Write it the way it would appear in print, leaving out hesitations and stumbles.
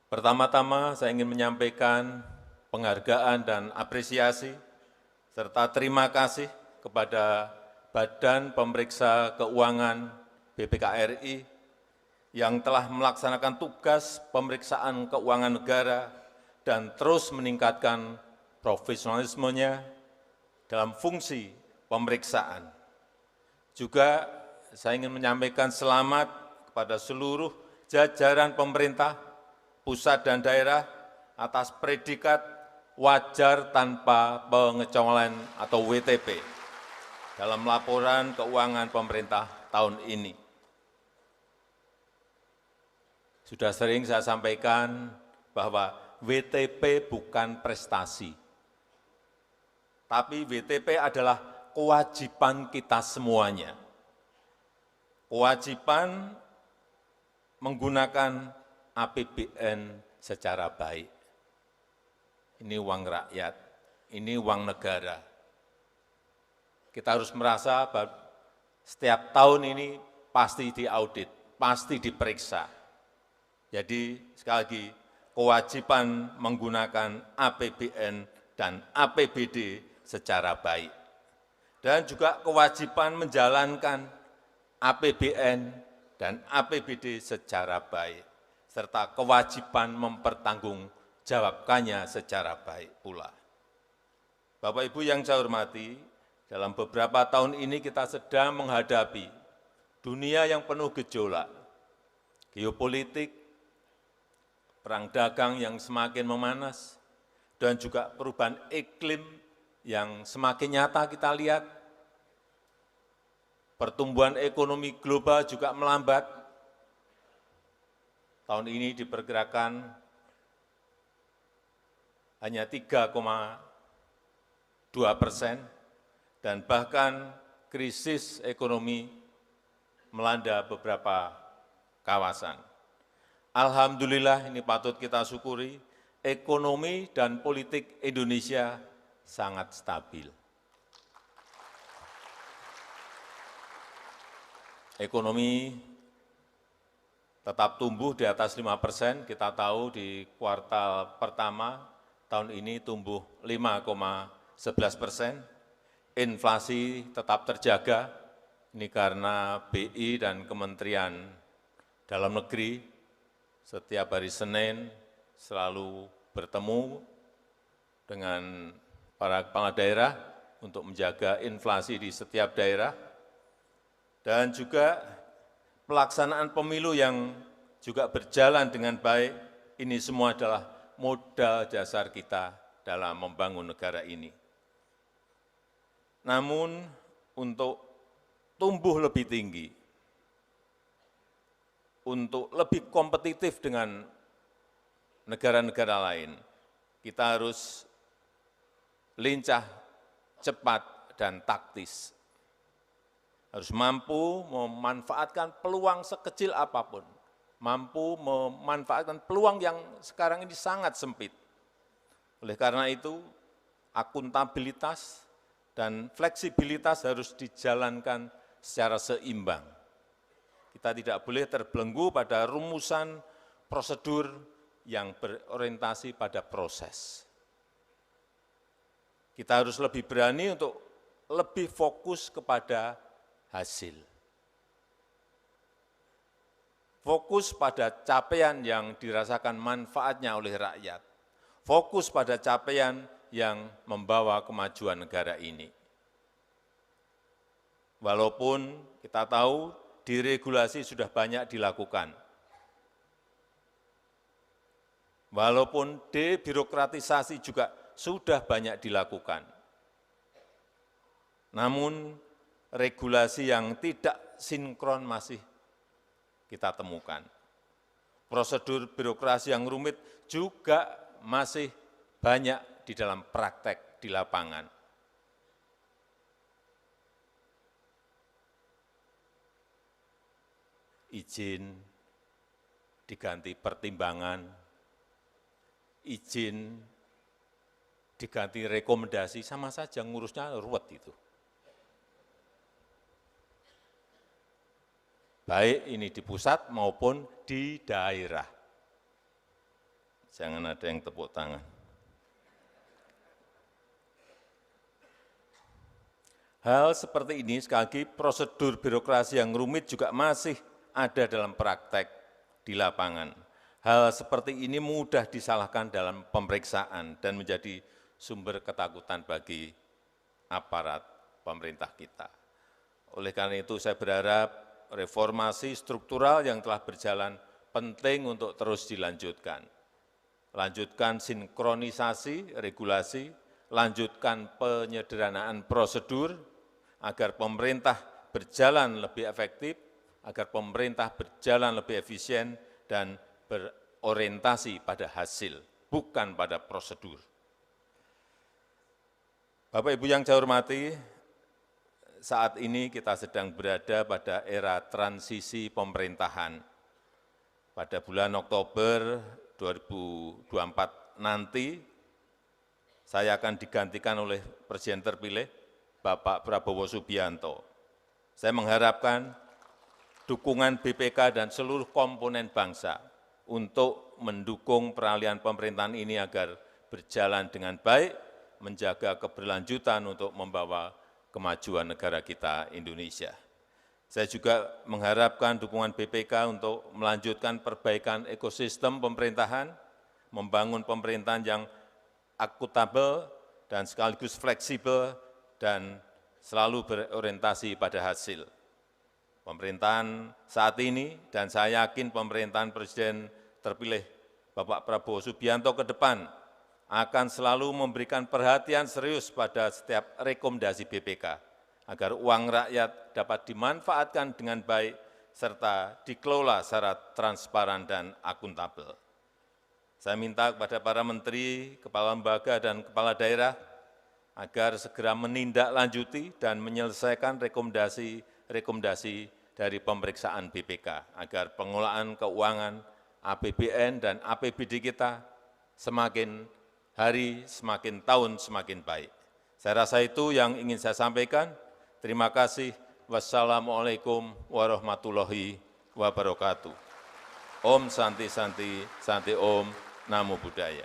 Pertama-tama saya ingin menyampaikan penghargaan dan apresiasi serta terima kasih kepada Badan Pemeriksa Keuangan BPK-RI yang telah melaksanakan tugas pemeriksaan keuangan negara dan terus meningkatkan profesionalismenya dalam fungsi pemeriksaan. Juga saya ingin menyampaikan selamat kepada seluruh jajaran pemerintah, pusat dan daerah atas predikat wajar tanpa pengecualian atau WTP dalam laporan keuangan pemerintah tahun ini. Sudah sering saya sampaikan bahwa WTP bukan prestasi, tapi WTP adalah kewajiban kita semuanya. Kewajiban menggunakan APBN secara baik. Ini uang rakyat, ini uang negara. Kita harus merasa bahwa setiap tahun ini pasti diaudit, pasti diperiksa. Jadi sekali lagi, kewajiban menggunakan APBN dan APBD secara baik. Dan juga kewajiban menjalankan APBN dan APBD secara baik, serta kewajiban mempertanggungjawabkannya secara baik pula. Bapak Ibu yang saya hormati, dalam beberapa tahun ini kita sedang menghadapi dunia yang penuh gejolak, geopolitik, perang dagang yang semakin memanas, dan juga perubahan iklim yang semakin nyata kita lihat. Pertumbuhan ekonomi global juga melambat. Tahun ini diperkirakan hanya 3,2%, dan bahkan krisis ekonomi melanda beberapa kawasan. Alhamdulillah, ini patut kita syukuri, ekonomi dan politik Indonesia sangat stabil. Ekonomi tetap tumbuh di atas 5%, kita tahu di kuartal pertama tahun ini tumbuh 5,11%, inflasi tetap terjaga, ini karena BI dan Kementerian Dalam Negeri setiap hari Senin selalu bertemu dengan para kepala daerah untuk menjaga inflasi di setiap daerah, dan juga pelaksanaan pemilu yang juga berjalan dengan baik. Ini semua adalah modal dasar kita dalam membangun negara ini. Namun untuk tumbuh lebih tinggi, untuk lebih kompetitif dengan negara-negara lain, kita harus lincah, cepat, dan taktis. Harus mampu memanfaatkan peluang sekecil apapun, mampu memanfaatkan peluang yang sekarang ini sangat sempit. Oleh karena itu, akuntabilitas dan fleksibilitas harus dijalankan secara seimbang. Kita tidak boleh terbelenggu pada rumusan prosedur yang berorientasi pada proses. Kita harus lebih berani untuk lebih fokus kepada hasil. Fokus pada capaian yang dirasakan manfaatnya oleh rakyat. Fokus pada capaian yang membawa kemajuan negara ini. Walaupun kita tahu deregulasi sudah banyak dilakukan. Walaupun debirokratisasi juga sudah banyak dilakukan. Namun regulasi yang tidak sinkron masih kita temukan. Prosedur birokrasi yang rumit juga masih banyak di dalam praktek di lapangan. Izin diganti pertimbangan, izin diganti rekomendasi, sama saja ngurusnya ruwet itu. Baik ini di pusat maupun di daerah. Jangan ada yang tepuk tangan. Hal seperti ini, sekali lagi, prosedur birokrasi yang rumit juga masih ada dalam praktek di lapangan. Hal seperti ini mudah disalahkan dalam pemeriksaan dan menjadi sumber ketakutan bagi aparat pemerintah kita. Oleh karena itu, saya berharap reformasi struktural yang telah berjalan penting untuk terus dilanjutkan. Lanjutkan sinkronisasi regulasi, lanjutkan penyederhanaan prosedur, agar pemerintah berjalan lebih efektif, agar pemerintah berjalan lebih efisien, dan berorientasi pada hasil, bukan pada prosedur. Bapak Ibu yang saya hormati, saat ini kita sedang berada pada era transisi pemerintahan. Pada bulan Oktober 2024 nanti, saya akan digantikan oleh Presiden terpilih, Bapak Prabowo Subianto. Saya mengharapkan dukungan BPK dan seluruh komponen bangsa untuk mendukung peralihan pemerintahan ini agar berjalan dengan baik, menjaga keberlanjutan untuk membawa kemajuan negara kita Indonesia. Saya juga mengharapkan dukungan BPK untuk melanjutkan perbaikan ekosistem pemerintahan, membangun pemerintahan yang akuntabel dan sekaligus fleksibel dan selalu berorientasi pada hasil. Pemerintahan saat ini, dan saya yakin pemerintahan Presiden terpilih Bapak Prabowo Subianto ke depan akan selalu memberikan perhatian serius pada setiap rekomendasi BPK, agar uang rakyat dapat dimanfaatkan dengan baik serta dikelola secara transparan dan akuntabel. Saya minta kepada para menteri, kepala lembaga, dan kepala daerah agar segera menindaklanjuti dan menyelesaikan rekomendasi dari pemeriksaan BPK, agar pengelolaan keuangan APBN dan APBD kita semakin hari, semakin tahun, semakin baik. Saya rasa itu yang ingin saya sampaikan. Terima kasih. Wassalamualaikum warahmatullahi wabarakatuh. Om Santi Santi, Santi Om, Namo Buddhaya.